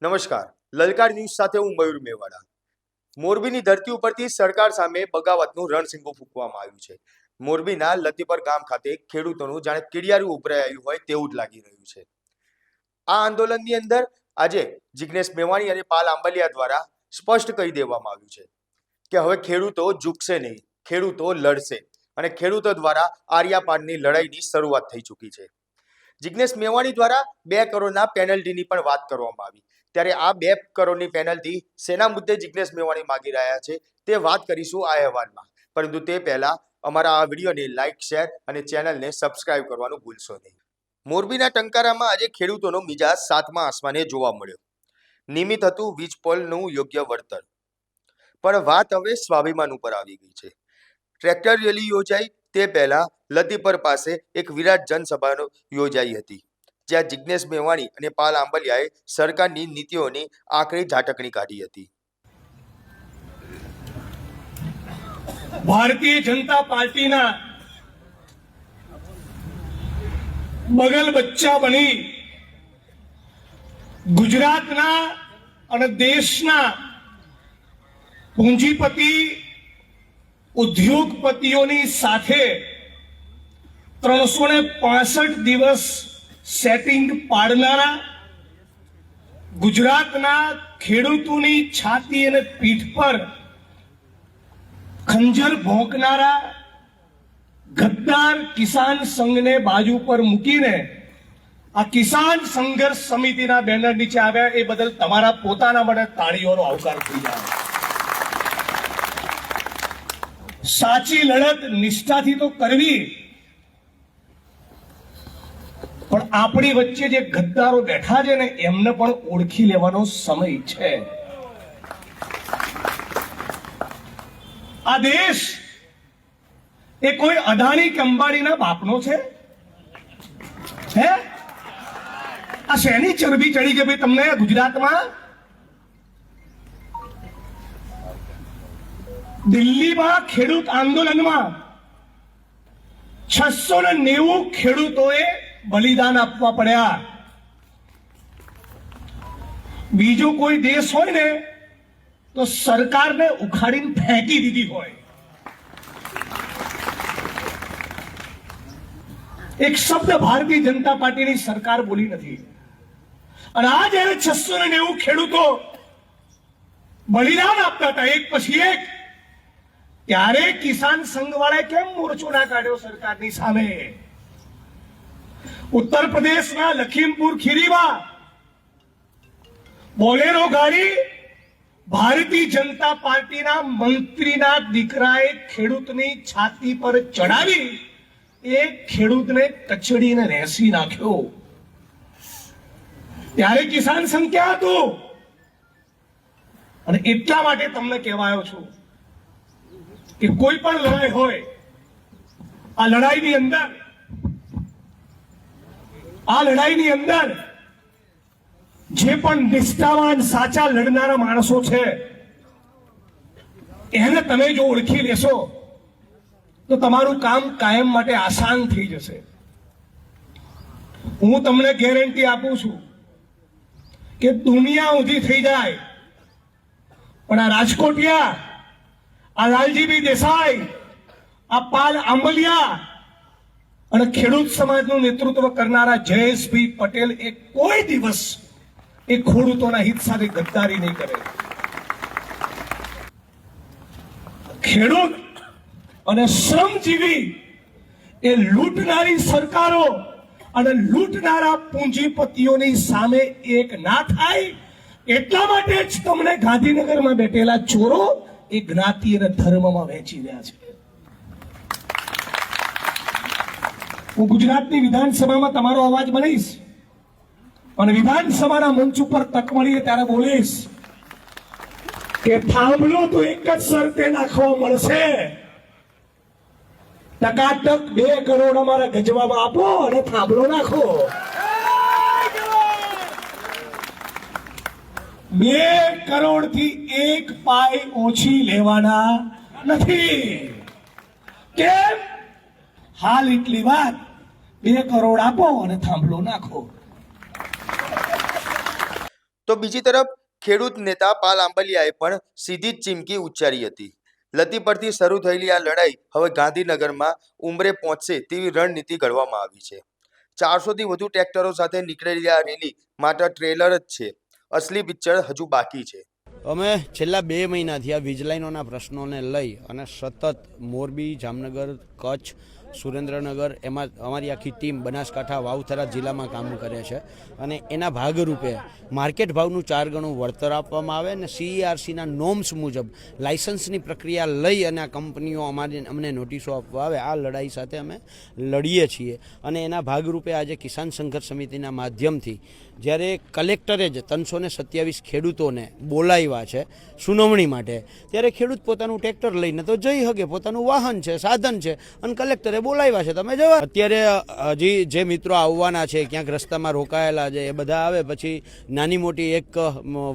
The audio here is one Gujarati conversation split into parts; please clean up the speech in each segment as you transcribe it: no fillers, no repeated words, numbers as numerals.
નમસ્કાર, લલકાર ન્યૂઝ સાથે હું મયુર મેવાડા. મોરબીની ધરતી ઉપરથી સરકાર સામે બગાવતનું રણસિંગું ફૂંકવામાં આવ્યું છે. મોરબીના લતીપર ગામ ખાતે ખેડૂતોનું જાણે કીડિયારું ઉભરાઈ આવ્યું હોય તેવું જ લાગી રહ્યું છે. આ આંદોલનની અંદર આજે જિગ્નેશ મેવાણી અને પાલ આંબલિયા દ્વારા સ્પષ્ટ કહી દેવામાં આવ્યું છે કે હવે ખેડૂતો ઝૂકશે નહીં, ખેડૂતો લડશે અને ખેડૂતો દ્વારા આર્યાપારની લડાઈની શરૂઆત થઈ ચૂકી છે. જિગ્નેશ મેવાણી દ્વારા 2 કરોડના પેનલ્ટીની પણ વાત કરવામાં આવી. ત્યારે આ 2 કરોડની પેનલ્ટી શેના મુદ્દે જિગ્નેશ મેવાણી માગી રહ્યા છે તે વાત કરીશું આ અહેવાલમાં. પરંતુ તે પહેલા અમારા આ વિડીયોને લાઇક, શેર અને ચેનલને સબસ્ક્રાઇબ કરવાનું ભૂલશો નહીં. મોરબીના ટંકારામાં આજે ખેડૂતોનો મિજાજ 7મા આસમાને જોવા મળ્યો. નિયમિત હતું વીજપોલનું યોગ્ય વળતર, પણ વાત હવે સ્વાભિમાન ઉપર આવી ગઈ છે. ટ્રેક્ટર રેલી યોજાઈ તે પહેલા લતીપર પાસે એક વિરાટ જનસભા યોજાઈ હતી, જ્યાં જિગ્નેશ મેવાણી અને પાલ આંબલિયાએ સરકારની નીતિઓની આકરી ઝાટકણી કાઢી હતી. ભારતીય જનતા પાર્ટીના બગલ બચ્ચા બની ગુજરાતના અને દેશના પૂંજીપતિ ઉદ્યોગપતિઓની સાથે 365 દિવસ સેટિંગ પાડનારા, ગુજરાતના ખેડૂતોની છાતી અને પીઠ પર ખંજર ભોંકનારા ગદ્દાર કિસાન સંઘને બાજુ પર મૂકીને આ કિસાન સંઘર્ષ સમિતિના બેનર નીચે આવ્યા એ બદલ તમારા પોતાના માટે તાળીઓનો આવકાર થઈ જાય. સાચી લડત નિષ્ઠાથી તો કરવી, પણ આપણી વચ્ચે જે ગદ્દારો બેઠા છે ને એમને પણ ઓળખી લેવાનો સમય છે. આ દેશ એ કોઈ અદાણી કે અંબાણીના બાપનો છે? હે, આ શેની ચરબી ચડી ગઈ ભાઈ તમને ગુજરાતમાં? દિલ્હીમાં ખેડૂત આંદોલનમાં 690 ખેડૂતોએ બલિદાન આપવા પડ્યા. બીજો કોઈ દેશ હોય ને તો સરકારને ઉખાડીને ફેંકી દીધી હોય. એક શબ્દ ભારતીય જનતા પાર્ટીની સરકાર બોલી નથી. અને આ જયારે 690 ખેડૂતો બલિદાન આપતા હતા એક પછી એક, ત્યારે કિસાન સંઘ વાળાએ કેમ મોરચો ના કાઢ્યો સરકારની સામે? ઉત્તર પ્રદેશના લખીમપુર ખીરીમાં બોલેરો ગાડી ભારતીય જનતા પાર્ટીના મંત્રીના દીકરાએ ખેડૂતની છાતી પર ચડાવી એ ખેડૂતને કચડીને રેસી નાખ્યો. ત્યારે કિસાન સંઘ ક્યાં હતું? અને એટલા માટે તમને કહેવાયો છું કે કોઈ પણ લડાઈ હોય, આ લડાઈની અંદર જે પણ નિષ્ઠાવાન સાચા લડનારા માણસો છે એને તમે જો ઓળખી લેશો તો તમારું કામ કાયમ માટે આસાન થઈ જશે. હું તમને ગેરંટી આપું છું કે દુનિયા ઊંધી થઈ જાય પણ આ રાજકોટિયા, આ લાલજીભાઈ દેસાઈ, આ પાલ આંબલિયા અને ખેડૂત સમાજનું નેતૃત્વ કરનારા જયેશભાઈ પટેલ એ કોઈ દિવસ એ ખેડૂતોના હિત સાથે ગદ્દારી નહીં કરે. ખેડૂત અને શ્રમજીવી એ લૂંટનારી સરકારો અને લૂંટનારા પૂંજીપતિઓની સામે એક ના થાય, એટલા માટે જ તમને ગાંધીનગરમાં બેઠેલા ચોરો એ જ્ઞાતિ અને ધર્મમાં વહેંચી રહ્યા છે. હું ગુજરાતની વિધાનસભામાં તમારો અવાજ બનીશ અને વિધાનસભાના મંચ ઉપર તક મળીએ ત્યારે બોલીશ કે થાંભલો તો એક જ શરતે નાખવા મળશે, ટકાટક 2 કરોડ અમારા ગજવામાં આપો અને થાંભલો નાખો. 2 કરોડથી 1 પાઈ ઓછી લેવાના નથી. કેમ? હાલ એટલી વાત, 2 કરોડ આપો અને થાંભલો નાખો. તો બીજી તરફ ખેડૂત નેતા પાલ આંબલિયાએ પણ સીધી જ ચીમકી ઉચ્ચારી હતી. લતી પરથી શરૂ થયેલી આ લડાઈ હવે ગાંધીનગરમાં ઉંબરે પહોંચશે તેવી રણનીતિ ઘડવામાં આવી છે. 400થી વધુ ટ્રેક્ટરો સાથે નીકળેલી આ રેલી માત્ર ટ્રેલર જ છે. અસલી પિક્ચર હજુ બાકી છે. અમે છેલ્લા 2 મહિનાથી આ વીજ લાઈનોના પ્રશ્નોને લઈ અને સતત મોરબી, જામનગર, કચ્છ, સુરેન્દ્રનગર એમાં અમારી આખી ટીમ બનાસકાંઠા, વાવથરા જિલ્લામાં કામ કરે છે અને એના ભાગરૂપે માર્કેટ ભાવનું 4 ગણું વળતર આપવામાં આવે અને CERCના નોર્મ્સ મુજબ લાયસન્સની પ્રક્રિયા લઈ અને આ કંપનીઓ અમને નોટિસો આપવા આવે. આ લડાઈ સાથે અમે લડીએ છીએ અને એના ભાગરૂપે આજે કિસાન સંઘર્ષ સમિતિના માધ્યમથી જ્યારે કલેક્ટરે જ 327 ખેડૂતોને બોલાવ્યા છે સુનાવણી માટે, ત્યારે ખેડૂત પોતાનું ટ્રેક્ટર લઈને તો જઈ શકે, પોતાનું વાહન છે, સાધન છે અને કલેક્ટરે બોલાવ્યા છે, તમે જવા. અત્યારે હજી જે મિત્રો આવવાના છે, ક્યાંક રસ્તામાં રોકાયેલા છે, એ બધા આવે પછી નાની મોટી એક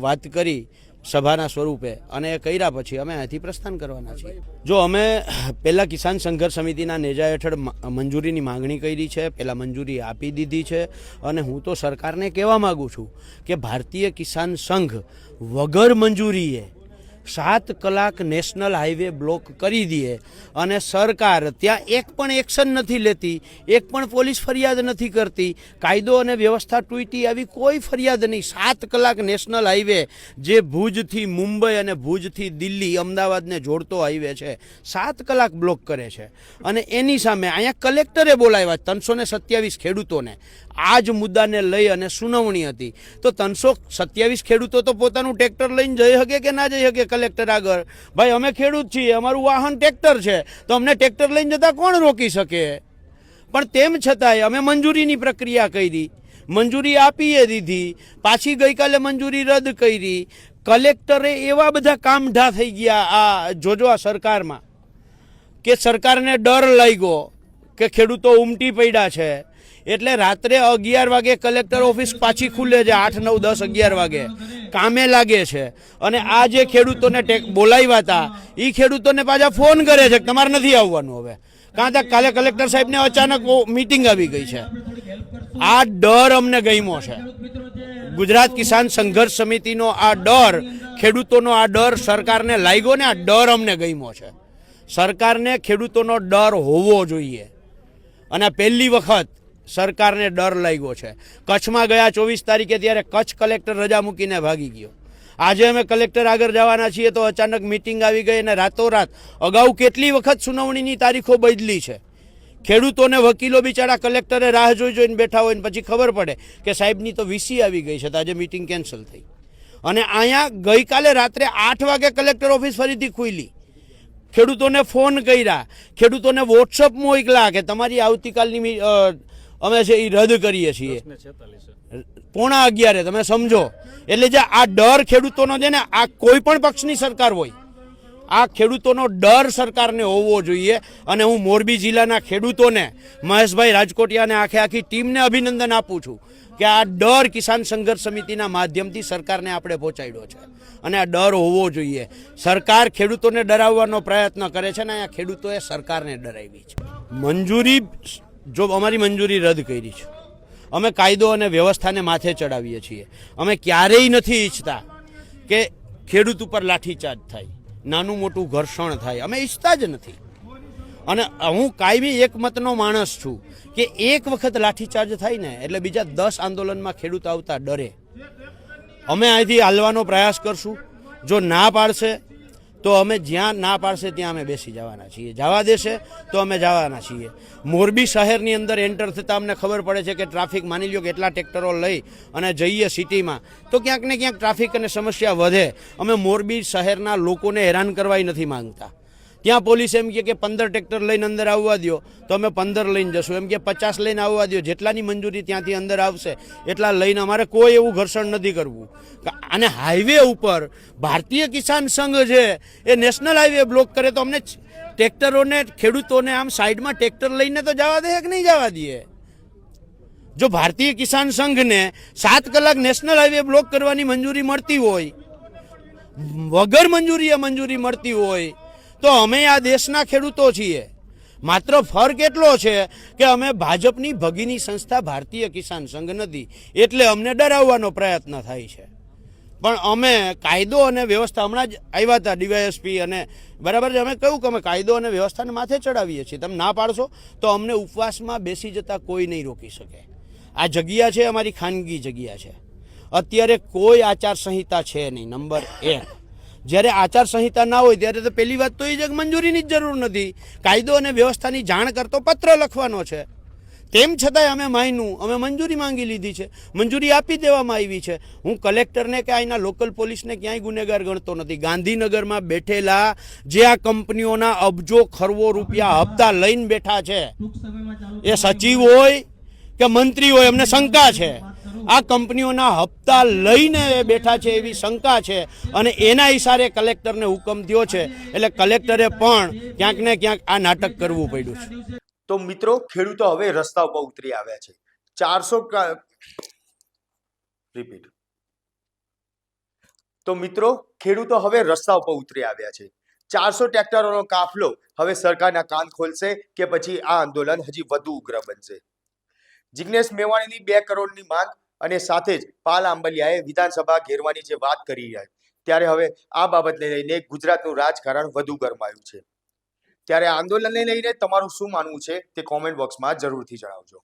વાત કરી સભાના સ્વરૂપે અને એ કર્યા પછી અમે અહીંથી પ્રસ્થાન કરવાના છીએ. જો અમે પહેલાં કિસાન સંઘર્ષ સમિતિના નેજા હેઠળ મંજૂરીની માંગણી કરી છે, પહેલાં મંજૂરી આપી દીધી છે અને હું તો સરકારને કહેવા માગું છું કે ભારતીય કિસાન સંઘ વગર મંજૂરીએ 7 કલાક નેશનલ હાઈવે બ્લોક કરી દે અને સરકાર ત્યાં એક પણ એક્શન નથી લેતી, એક પણ પોલીસ ફરિયાદ નથી કરતી, કાયદો અને વ્યવસ્થા તૂટી આવી કોઈ ફરિયાદ નહીં. 7 કલાક નેશનલ હાઈવે જે ભુજથી મુંબઈ અને ભુજથી દિલ્હી, અમદાવાદને જોડતો હાઈવે છે, 7 કલાક બ્લોક કરે છે અને એની સામે અહીંયા કલેક્ટરે બોલાવ્યા 327 ખેડૂતોને આ જ મુદ્દાને લઈ અને સુનાવણી હતી. તો 327 ખેડૂતો તો પોતાનું ટ્રેક્ટર લઈને જઈ શકે કે ના જઈ શકે કલેક્ટર આગળ? ભાઈ અમે ખેડૂત છીએ, અમારું વાહન ટ્રેક્ટર છે, તો અમને ટ્રેક્ટર લઈને જતા કોણ રોકી શકે? પણ તેમ છતાંય અમે મંજૂરીની પ્રક્રિયા કરી, મંજૂરી આપીએ દીધી, પાછી ગઈકાલે મંજૂરી રદ કરી. કલેક્ટરે એવા બધા કામઢા થઈ ગયા આ જોજો આ સરકારમાં કે સરકારને ડર લાગ્યો કે ખેડૂતો ઉમટી પડ્યા છે એટલે રાત્રે 11 વાગે કલેક્ટર ઓફિસ પાછી ખુલે છે, 8, 9, 10, 11 વાગે કામે લાગે છે અને આ જે ખેડૂતોને બોલાવ્યા હતા એ ખેડૂતોને પાછા ફોન કરે છે કે તમારે નથી આવવાનું હવે, કારણ કે કાલે કલેક્ટર સાહેબને અચાનક મીટિંગ આવી ગઈ છે. આ ડર અમને ગમ્યો છે. ગુજરાત કિસાન સંઘર્ષ સમિતિનો આ ડર, ખેડૂતોનો આ ડર સરકારને લાગ્યો ને આ ડર અમને ગમ્યો છે. સરકારને ખેડૂતોનો ડર હોવો જોઈએ અને પહેલી વખત સરકારને ડર લાગ્યો છે. કચ્છમાં ગયા 24 તારીખે ત્યારે કચ્છ કલેક્ટર રજા મૂકીને ભાગી ગયો. આજે અમે કલેક્ટર આગળ જવાના છીએ તો અચાનક મીટિંગ આવી ગઈ અને રાતોરાત અગાઉ કેટલી વખત સુનાવણીની તારીખો બદલી છે. ખેડૂતોને વકીલો બિચારા કલેક્ટરે રાહ જોઈને બેઠા હોય ને પછી ખબર પડે કે સાહેબની તો VC આવી ગઈ છે તો આજે મીટિંગ કેન્સલ થઈ. અને અહીંયા ગઈકાલે રાત્રે 8 વાગે કલેક્ટર ઓફિસ ફરીથી ખુલી. ખેડૂતોને ફોન કર્યા, ખેડૂતોને વોટ્સઅપ મોકલા કે તમારી આવતીકાલની અમે છે એ રદ કરીએ છીએ 11:15 તમે સમજો. એટલે જે આ ડર ખેડૂતોનો છે ને, આ કોઈ પણ પક્ષની સરકાર હોય, આ ખેડૂતોનો ડર સરકારને હોવો જોઈએ. અને હું મોરબી જિલ્લાના ખેડૂતોને, મહેશભાઈ રાજકોટિયાને આખી ટીમને અભિનંદન આપું છું કે આ ડર કિસાન સંઘર્ષ સમિતિના માધ્યમથી સરકારને આપણે પહોંચાડ્યો છે અને આ ડર હોવો જોઈએ. સરકાર ખેડૂતોને ડરાવવાનો પ્રયત્ન કરે છે ને અહીંયા ખેડૂતોએ સરકારને ડરાવી છે. મંજૂરી જો અમારી મંજૂરી રદ કરી છે, અમે કાયદો અને વ્યવસ્થાને માથે ચડાવીએ છીએ. અમે ક્યારેય નથી ઈચ્છતા કે ખેડૂત ઉપર લાઠીચાર્જ થાય, નાનું મોટું ઘર્ષણ થાય, અમે ઈચ્છતા જ નથી. અને હું કાયમી એકમતનો માણસ છું કે એક વખત લાઠીચાર્જ થાય ને એટલે બીજા 10 આંદોલનમાં ખેડૂત આવતા ડરે. અમે અહીંથી હાલવાનો પ્રયાસ કરશું. જો ના પાડશે તો અમે જ્યાં ના પાડશે ત્યાં અમે બેસી જવાના છીએ, જવા દેશે તો અમે જવાના છીએ. મોરબી શહેરની અંદર એન્ટર થતાં અમને ખબર પડે છે કે ટ્રાફિક, માની લો કે એટલા ટ્રેક્ટરો લઈ અને જઈએ સિટીમાં તો ક્યાંક ને ક્યાંક ટ્રાફિક અને સમસ્યા વધે. અમે મોરબી શહેરના લોકોને હેરાન કરવાય નથી માંગતા. ત્યાં પોલીસ એમ કહે કે 15 ટ્રેક્ટર લઈને અંદર આવવા દો તો અમે 15 લઈને જશું, એમ કે 50 લઈને આવવા દો, જેટલાની મંજૂરી ત્યાંથી અંદર આવશે એટલા લઈને અમારે કોઈ એવું ઘર્ષણ નથી કરવું. અને હાઈવે ઉપર ભારતીય કિસાન સંઘ છે એ નેશનલ હાઈવે બ્લોક કરે તો અમને ટ્રેક્ટરોને, ખેડૂતોને આમ સાઈડમાં ટ્રેક્ટર લઈને તો જવા દે કે નહીં જવા દઈએ? જો ભારતીય કિસાન સંઘને 7 કલાક નેશનલ હાઈવે બ્લોક કરવાની મંજૂરી મળતી હોય, વગર મંજૂરીએ મંજૂરી મળતી હોય, તો અમે આ દેશના ખેડૂતો છીએ. માત્ર ફરક એટલો છે કે અમે ભાજપની ભગીની સંસ્થા ભારતીય કિસાન સંઘ નથી એટલે અમને ડરાવવાનો પ્રયત્ન થાય છે. પણ અમે કાયદો અને વ્યવસ્થા હમણાં જ આવ્યા હતા ડીવાયએસપી અને બરાબર છે, અમે કહ્યું કે અમે કાયદો અને વ્યવસ્થાને માથે ચડાવીએ છીએ, તમે ના પાડશો તો અમને ઉપવાસમાં બેસી જતા કોઈ નહીં રોકી શકે. આ જગ્યા છે અમારી ખાનગી જગ્યા છે. અત્યારે કોઈ આચારસંહિતા છે નહીં. નંબર 1, જ્યારે આચારસંહિતા ના હોય ત્યારે તો પહેલી વાત તો એ જ મંજૂરીની જ જરૂર નથી. કાયદો અને વ્યવસ્થાની જાણ કરતો પત્ર લખવાનો છે. તેમ છતાંય અમે અમે મંજૂરી માંગી લીધી છે, મંજૂરી આપી દેવામાં આવી છે. હું કલેક્ટરને કે અહીંના લોકલ પોલીસને ક્યાંય ગુનેગાર ગણતો નથી. ગાંધીનગરમાં બેઠેલા જે આ કંપનીઓના અબજો ખરવો રૂપિયા હપ્તા લઈને બેઠા છે, એ સચિવ હોય કે મંત્રી હોય, અમને શંકા છે આ કંપનીઓના હપ્તા લઈને બેઠા છે એવી શંકા છે. અને એના ઈશારે કલેક્ટરને હુકમ થયો છે, એટલે કલેક્ટરે પણ ક્યાંક ને ક્યાંક આ નાટક કરવું પડ્યું છે. તો મિત્રો, ખેડૂતો હવે રસ્તા ઉપર ઉતરી આવ્યા છે. 400 રિપીટ. તો મિત્રો, ખેડૂતો હવે રસ્તા ઉપર ઉતરી આવ્યા છે. 400 ટ્રેક્ટરોનો કાફલો હવે સરકારના કાન ખોલશે કે પછી આ આંદોલન હજી વધુ ઉગ્ર બનશે? જિગ્નેશ મેવાણીની 2 કરોડની માંગ અને સાથે જ પાલ આંબલિયાએ વિધાનસભા ઘેરવાની જે વાત કરી છે, ત્યારે હવે આ બાબતને લઈને ગુજરાતનું રાજકારણ વધુ ગરમાયું છે. ત્યારે આંદોલનને લઈને તમારું શું માનવું છે તે કોમેન્ટ બોક્સમાં જરૂરથી જણાવજો.